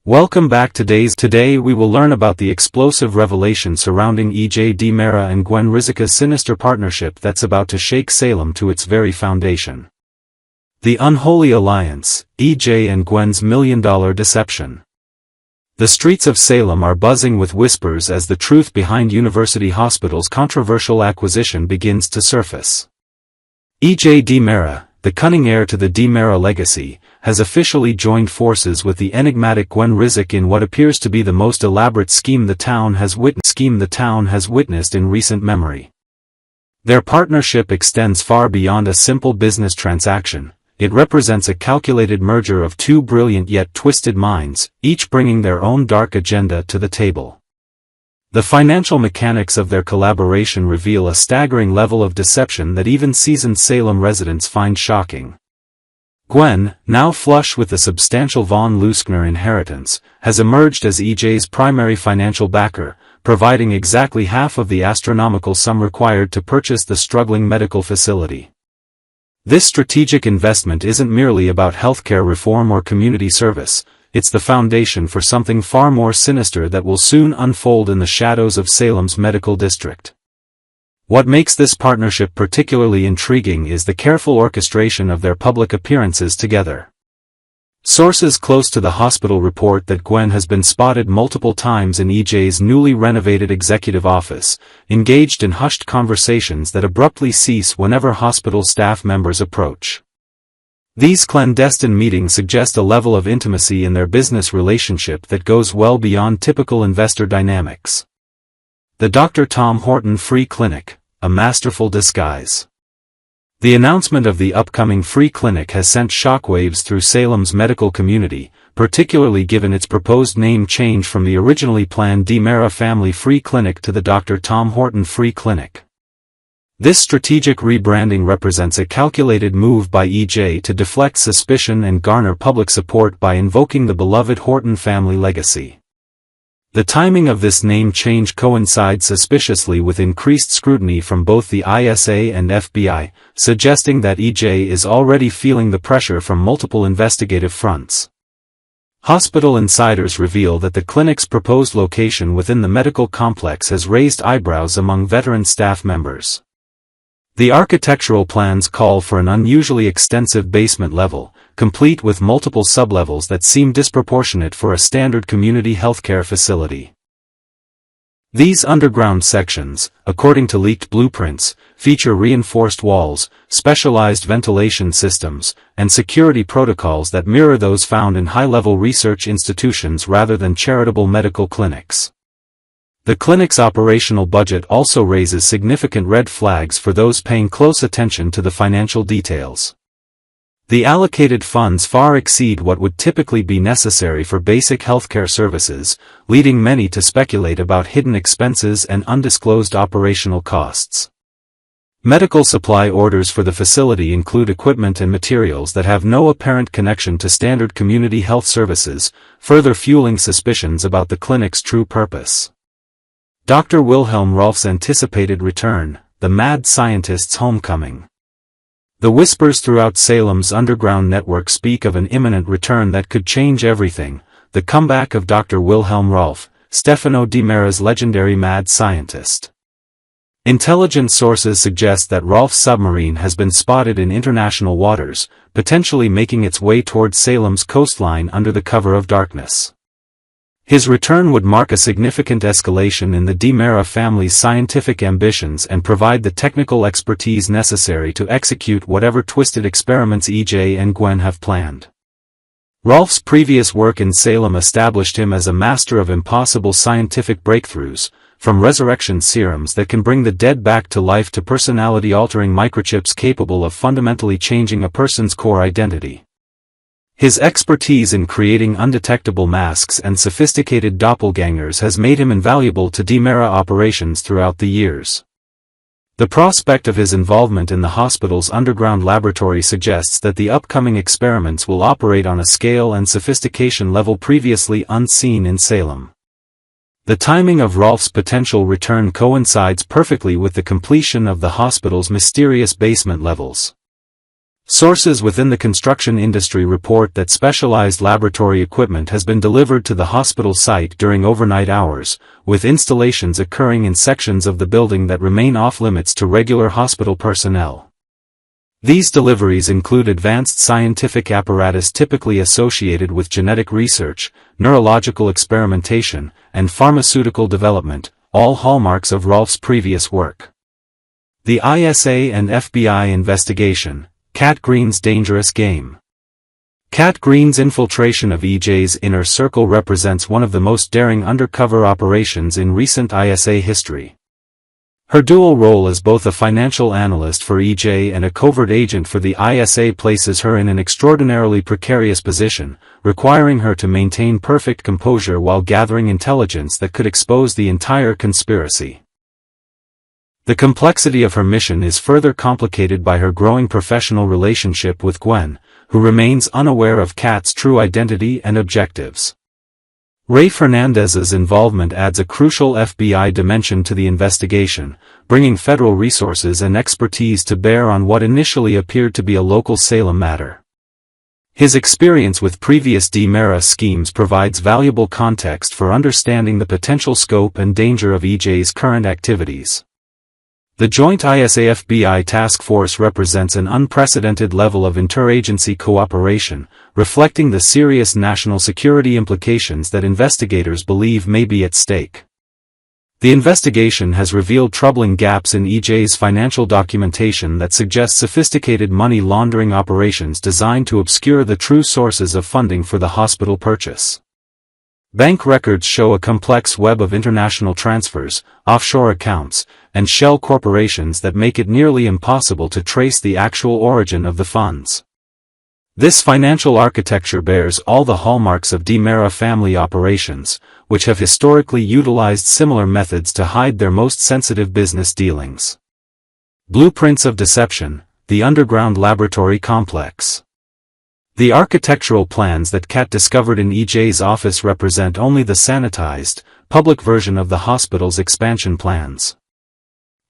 Welcome back. Today we will learn about the explosive revelation surrounding E.J. DiMera and Gwen Rizika's sinister partnership that's about to shake Salem to its very foundation. The unholy alliance, E.J. and Gwen's million-dollar deception. The streets of Salem are buzzing with whispers as the truth behind University Hospital's controversial acquisition begins to surface. E.J. DiMera, the cunning heir to the DiMera legacy, has officially joined forces with the enigmatic Gwen Rizika in what appears to be the most elaborate scheme the town has witnessed in recent memory. Their partnership extends far beyond a simple business transaction. It represents a calculated merger of two brilliant yet twisted minds, each bringing their own dark agenda to the table. The financial mechanics of their collaboration reveal a staggering level of deception that even seasoned Salem residents find shocking. Gwen, now flush with the substantial von Leuschner inheritance, has emerged as E.J.'s primary financial backer, providing exactly half of the astronomical sum required to purchase the struggling medical facility. This strategic investment isn't merely about healthcare reform or community service. It's the foundation for something far more sinister that will soon unfold in the shadows of Salem's medical district. What makes this partnership particularly intriguing is the careful orchestration of their public appearances together. Sources close to the hospital report that Gwen has been spotted multiple times in E.J.'s newly renovated executive office, engaged in hushed conversations that abruptly cease whenever hospital staff members approach. These clandestine meetings suggest a level of intimacy in their business relationship that goes well beyond typical investor dynamics. The Dr. Tom Horton Free Clinic, a masterful disguise. The announcement of the upcoming free clinic has sent shockwaves through Salem's medical community, particularly given its proposed name change from the originally planned DiMera Family Free Clinic to the Dr. Tom Horton Free Clinic. This strategic rebranding represents a calculated move by E.J. to deflect suspicion and garner public support by invoking the beloved Horton family legacy. The timing of this name change coincides suspiciously with increased scrutiny from both the ISA and FBI, suggesting that E.J. is already feeling the pressure from multiple investigative fronts. Hospital insiders reveal that the clinic's proposed location within the medical complex has raised eyebrows among veteran staff members. The architectural plans call for an unusually extensive basement level, complete with multiple sublevels that seem disproportionate for a standard community healthcare facility. These underground sections, according to leaked blueprints, feature reinforced walls, specialized ventilation systems, and security protocols that mirror those found in high-level research institutions rather than charitable medical clinics. The clinic's operational budget also raises significant red flags for those paying close attention to the financial details. The allocated funds far exceed what would typically be necessary for basic healthcare services, leading many to speculate about hidden expenses and undisclosed operational costs. Medical supply orders for the facility include equipment and materials that have no apparent connection to standard community health services, further fueling suspicions about the clinic's true purpose. Dr. Wilhelm Rolf's anticipated return, the mad scientist's homecoming. The whispers throughout Salem's underground network speak of an imminent return that could change everything, the comeback of Dr. Wilhelm Rolf, Stefano DiMera's legendary mad scientist. Intelligence sources suggest that Rolf's submarine has been spotted in international waters, potentially making its way towards Salem's coastline under the cover of darkness. His return would mark a significant escalation in the DiMera family's scientific ambitions and provide the technical expertise necessary to execute whatever twisted experiments E.J. and Gwen have planned. Rolf's previous work in Salem established him as a master of impossible scientific breakthroughs, from resurrection serums that can bring the dead back to life to personality-altering microchips capable of fundamentally changing a person's core identity. His expertise in creating undetectable masks and sophisticated doppelgangers has made him invaluable to DiMera operations throughout the years. The prospect of his involvement in the hospital's underground laboratory suggests that the upcoming experiments will operate on a scale and sophistication level previously unseen in Salem. The timing of Rolf's potential return coincides perfectly with the completion of the hospital's mysterious basement levels. Sources within the construction industry report that specialized laboratory equipment has been delivered to the hospital site during overnight hours, with installations occurring in sections of the building that remain off-limits to regular hospital personnel. These deliveries include advanced scientific apparatus typically associated with genetic research, neurological experimentation, and pharmaceutical development, all hallmarks of Rolf's previous work. The ISA and FBI investigation. Cat Green's dangerous game. Cat Green's infiltration of EJ's inner circle represents one of the most daring undercover operations in recent ISA history. Her dual role as both a financial analyst for EJ and a covert agent for the ISA places her in an extraordinarily precarious position, requiring her to maintain perfect composure while gathering intelligence that could expose the entire conspiracy. The complexity of her mission is further complicated by her growing professional relationship with Gwen, who remains unaware of Kat's true identity and objectives. Ray Fernandez's involvement adds a crucial FBI dimension to the investigation, bringing federal resources and expertise to bear on what initially appeared to be a local Salem matter. His experience with previous DiMera schemes provides valuable context for understanding the potential scope and danger of EJ's current activities. The Joint ISA-FBI Task Force represents an unprecedented level of interagency cooperation, reflecting the serious national security implications that investigators believe may be at stake. The investigation has revealed troubling gaps in EJ's financial documentation that suggest sophisticated money laundering operations designed to obscure the true sources of funding for the hospital purchase. Bank records show a complex web of international transfers, offshore accounts, and shell corporations that make it nearly impossible to trace the actual origin of the funds. This financial architecture bears all the hallmarks of DiMera family operations, which have historically utilized similar methods to hide their most sensitive business dealings. Blueprints of Deception, the Underground Laboratory Complex. The architectural plans that Kat discovered in EJ's office represent only the sanitized, public version of the hospital's expansion plans.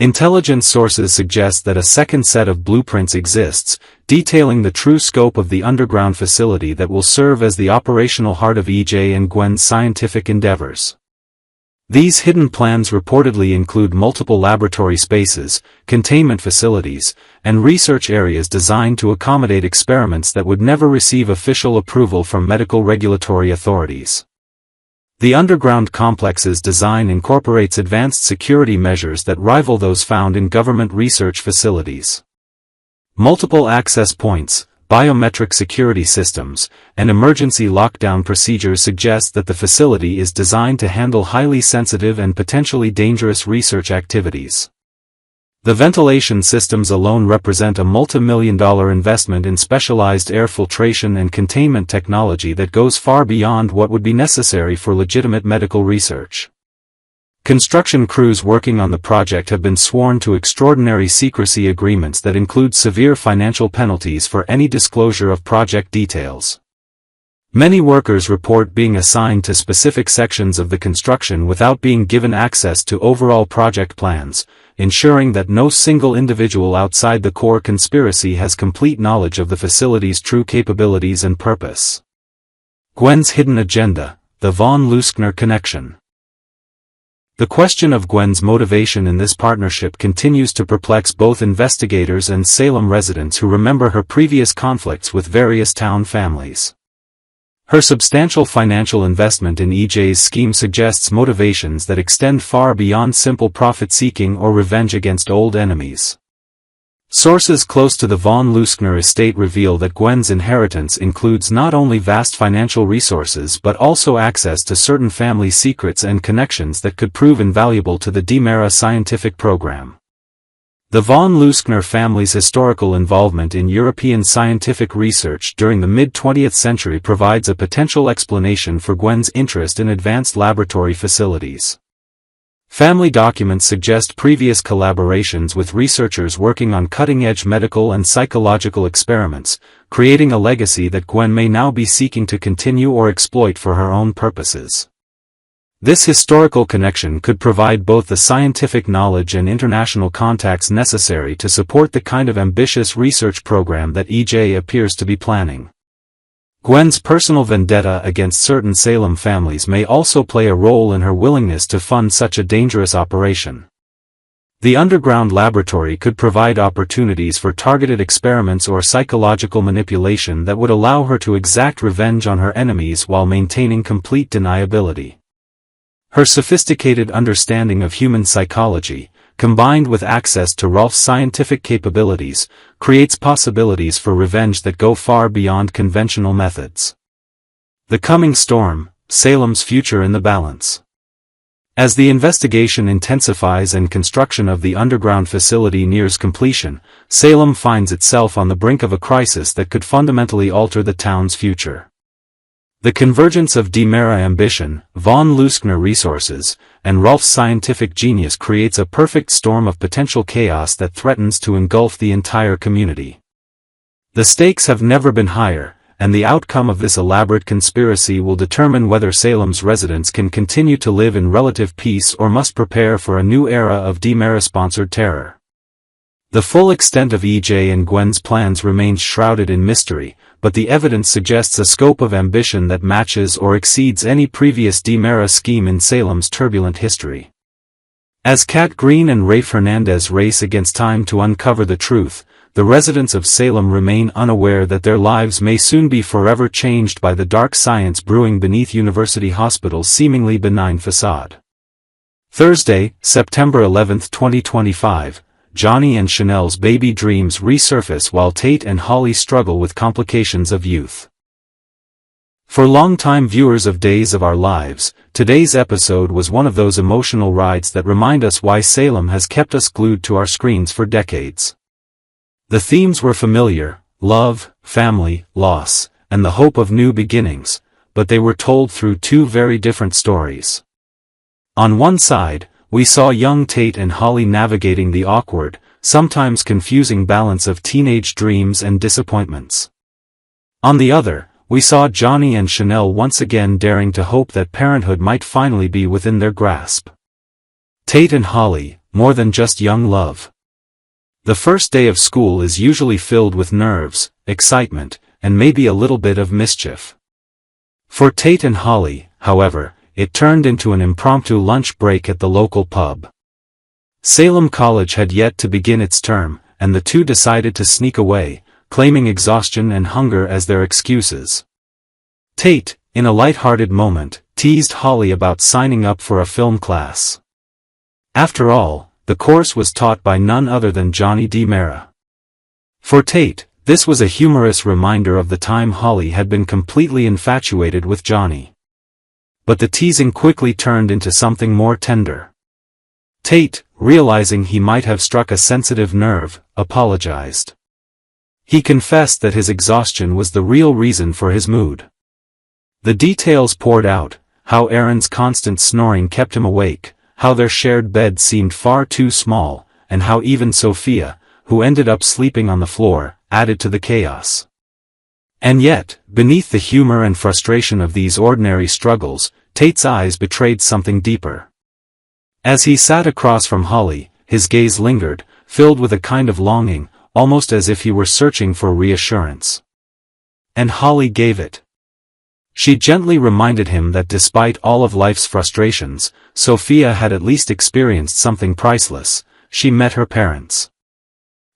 Intelligence sources suggest that a second set of blueprints exists, detailing the true scope of the underground facility that will serve as the operational heart of EJ and Gwen's scientific endeavors. These hidden plans reportedly include multiple laboratory spaces, containment facilities, and research areas designed to accommodate experiments that would never receive official approval from medical regulatory authorities. The underground complex's design incorporates advanced security measures that rival those found in government research facilities. Multiple access points, biometric security systems, and emergency lockdown procedures suggest that the facility is designed to handle highly sensitive and potentially dangerous research activities. The ventilation systems alone represent a multi-million-dollar investment in specialized air filtration and containment technology that goes far beyond what would be necessary for legitimate medical research. Construction crews working on the project have been sworn to extraordinary secrecy agreements that include severe financial penalties for any disclosure of project details. Many workers report being assigned to specific sections of the construction without being given access to overall project plans, ensuring that no single individual outside the core conspiracy has complete knowledge of the facility's true capabilities and purpose. Gwen's hidden agenda, the von Leuschner connection. The question of Gwen's motivation in this partnership continues to perplex both investigators and Salem residents who remember her previous conflicts with various town families. Her substantial financial investment in EJ's scheme suggests motivations that extend far beyond simple profit-seeking or revenge against old enemies. Sources close to the von Leuschner estate reveal that Gwen's inheritance includes not only vast financial resources but also access to certain family secrets and connections that could prove invaluable to the DiMera scientific program. The von Leuschner family's historical involvement in European scientific research during the mid-20th century provides a potential explanation for Gwen's interest in advanced laboratory facilities. Family documents suggest previous collaborations with researchers working on cutting-edge medical and psychological experiments, creating a legacy that Gwen may now be seeking to continue or exploit for her own purposes. This historical connection could provide both the scientific knowledge and international contacts necessary to support the kind of ambitious research program that EJ appears to be planning. Gwen's personal vendetta against certain Salem families may also play a role in her willingness to fund such a dangerous operation. The underground laboratory could provide opportunities for targeted experiments or psychological manipulation that would allow her to exact revenge on her enemies while maintaining complete deniability. Her sophisticated understanding of human psychology, combined with access to Rolf's scientific capabilities, creates possibilities for revenge that go far beyond conventional methods. The coming storm, Salem's future in the balance. As the investigation intensifies and construction of the underground facility nears completion, Salem finds itself on the brink of a crisis that could fundamentally alter the town's future. The convergence of DiMera ambition, von Leuschner resources, and Rolf's scientific genius creates a perfect storm of potential chaos that threatens to engulf the entire community. The stakes have never been higher, and the outcome of this elaborate conspiracy will determine whether Salem's residents can continue to live in relative peace or must prepare for a new era of DiMera-sponsored terror. The full extent of EJ and Gwen's plans remains shrouded in mystery, but the evidence suggests a scope of ambition that matches or exceeds any previous DiMera scheme in Salem's turbulent history. As Kat Green and Rafe Hernandez race against time to uncover the truth, the residents of Salem remain unaware that their lives may soon be forever changed by the dark science brewing beneath University Hospital's seemingly benign facade. Thursday, September 11, 2025, Johnny and Chanel's baby dreams resurface while Tate and Holly struggle with complications of youth. For longtime viewers of Days of Our Lives, today's episode was one of those emotional rides that remind us why Salem has kept us glued to our screens for decades. The themes were familiar: love, family, loss, and the hope of new beginnings, but they were told through two very different stories. On one side, we saw young Tate and Holly navigating the awkward, sometimes confusing balance of teenage dreams and disappointments. On the other, we saw Johnny and Chanel once again daring to hope that parenthood might finally be within their grasp. Tate and Holly, more than just young love. The first day of school is usually filled with nerves, excitement, and maybe a little bit of mischief. For Tate and Holly, however, it turned into an impromptu lunch break at the local pub. Salem College had yet to begin its term, and the two decided to sneak away, claiming exhaustion and hunger as their excuses. Tate, in a light-hearted moment, teased Holly about signing up for a film class. After all, the course was taught by none other than Johnny DiMera. For Tate, this was a humorous reminder of the time Holly had been completely infatuated with Johnny. But the teasing quickly turned into something more tender. Tate, realizing he might have struck a sensitive nerve, apologized. He confessed that his exhaustion was the real reason for his mood. The details poured out: how Aaron's constant snoring kept him awake, how their shared bed seemed far too small, and how even Sophia, who ended up sleeping on the floor, added to the chaos. And yet, beneath the humor and frustration of these ordinary struggles, Tate's eyes betrayed something deeper. As he sat across from Holly, his gaze lingered, filled with a kind of longing, almost as if he were searching for reassurance. And Holly gave it. She gently reminded him that despite all of life's frustrations, Sophia had at least experienced something priceless: she met her parents.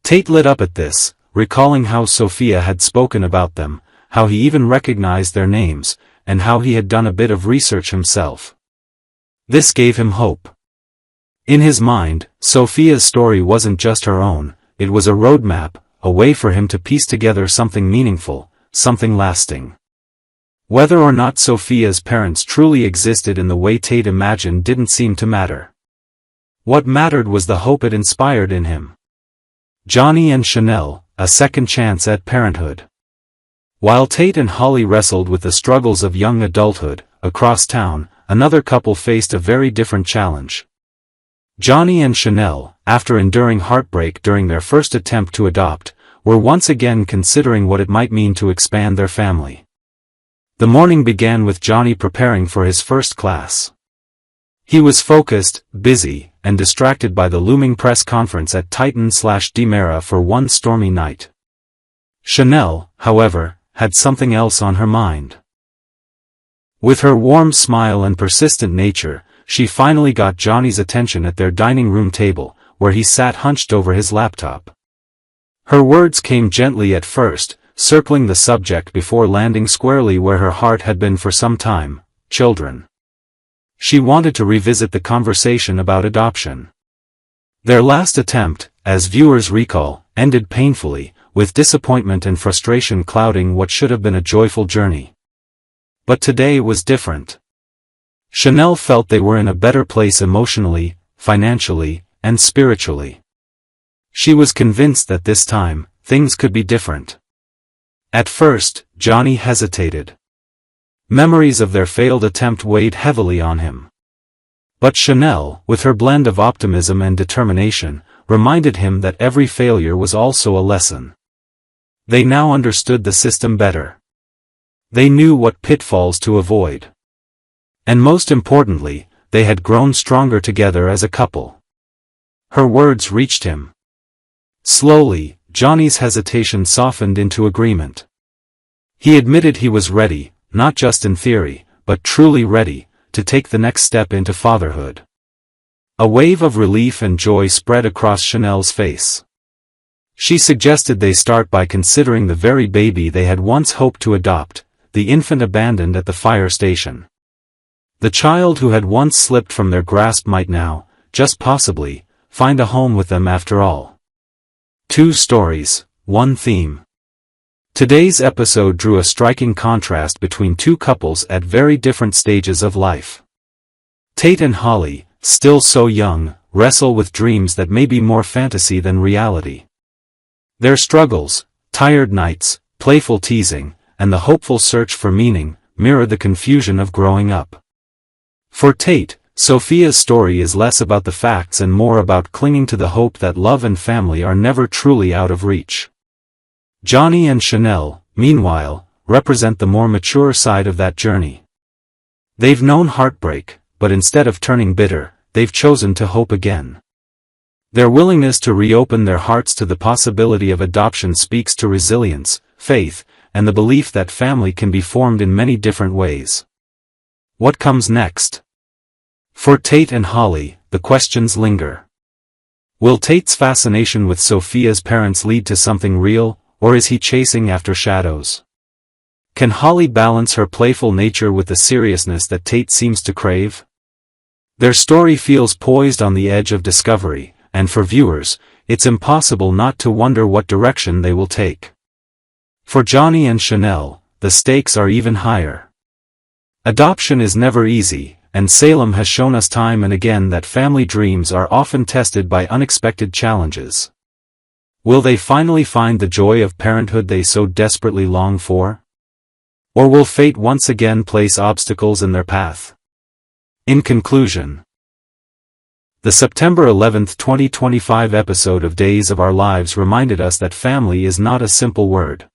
Tate lit up at this, recalling how Sophia had spoken about them, how he even recognized their names, and how he had done a bit of research himself. This gave him hope. In his mind, Sophia's story wasn't just her own, it was a roadmap, a way for him to piece together something meaningful, something lasting. Whether or not Sophia's parents truly existed in the way Tate imagined didn't seem to matter. What mattered was the hope it inspired in him. Johnny and Chanel, a second chance at parenthood. While Tate and Holly wrestled with the struggles of young adulthood, across town, another couple faced a very different challenge. Johnny and Chanel, after enduring heartbreak during their first attempt to adopt, were once again considering what it might mean to expand their family. The morning began with Johnny preparing for his first class. He was focused, busy, and distracted by the looming press conference at Titan/Demera for one stormy night. Chanel, however, had something else on her mind. With her warm smile and persistent nature, she finally got Johnny's attention at their dining room table, where he sat hunched over his laptop. Her words came gently at first, circling the subject before landing squarely where her heart had been for some time: children. She wanted to revisit the conversation about adoption. Their last attempt, as viewers recall, ended painfully, with disappointment and frustration clouding what should have been a joyful journey. But today was different. Chanel felt they were in a better place emotionally, financially, and spiritually. She was convinced that this time, things could be different. At first, Johnny hesitated. Memories of their failed attempt weighed heavily on him. But Chanel, with her blend of optimism and determination, reminded him that every failure was also a lesson. They now understood the system better. They knew what pitfalls to avoid. And most importantly, they had grown stronger together as a couple. Her words reached him. Slowly, Johnny's hesitation softened into agreement. He admitted he was ready, not just in theory, but truly ready, to take the next step into fatherhood. A wave of relief and joy spread across Chanel's face. She suggested they start by considering the very baby they had once hoped to adopt, the infant abandoned at the fire station. The child who had once slipped from their grasp might now, just possibly, find a home with them after all. 2 stories, 1 theme. Today's episode drew a striking contrast between 2 couples at very different stages of life. Tate and Holly, still so young, wrestle with dreams that may be more fantasy than reality. Their struggles, tired nights, playful teasing, and the hopeful search for meaning, mirror the confusion of growing up. For Tate, Sophia's story is less about the facts and more about clinging to the hope that love and family are never truly out of reach. Johnny and Chanel, meanwhile, represent the more mature side of that journey. They've known heartbreak, but instead of turning bitter, they've chosen to hope again. Their willingness to reopen their hearts to the possibility of adoption speaks to resilience, faith, and the belief that family can be formed in many different ways. What comes next? For Tate and Holly, the questions linger. Will Tate's fascination with Sophia's parents lead to something real, or is he chasing after shadows? Can Holly balance her playful nature with the seriousness that Tate seems to crave? Their story feels poised on the edge of discovery, and for viewers, it's impossible not to wonder what direction they will take. For Johnny and Chanel, the stakes are even higher. Adoption is never easy, and Salem has shown us time and again that family dreams are often tested by unexpected challenges. Will they finally find the joy of parenthood they so desperately long for? Or will fate once again place obstacles in their path? In conclusion, the September 11, 2025 episode of Days of Our Lives reminded us that family is not a simple word.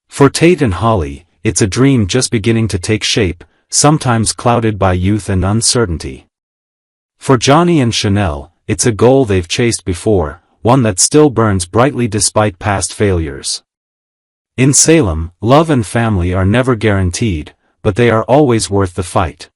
For Tate and Holly, it's a dream just beginning to take shape, sometimes clouded by youth and uncertainty. For Johnny and Chanel, it's a goal they've chased before, one that still burns brightly despite past failures. In Salem, love and family are never guaranteed, but they are always worth the fight.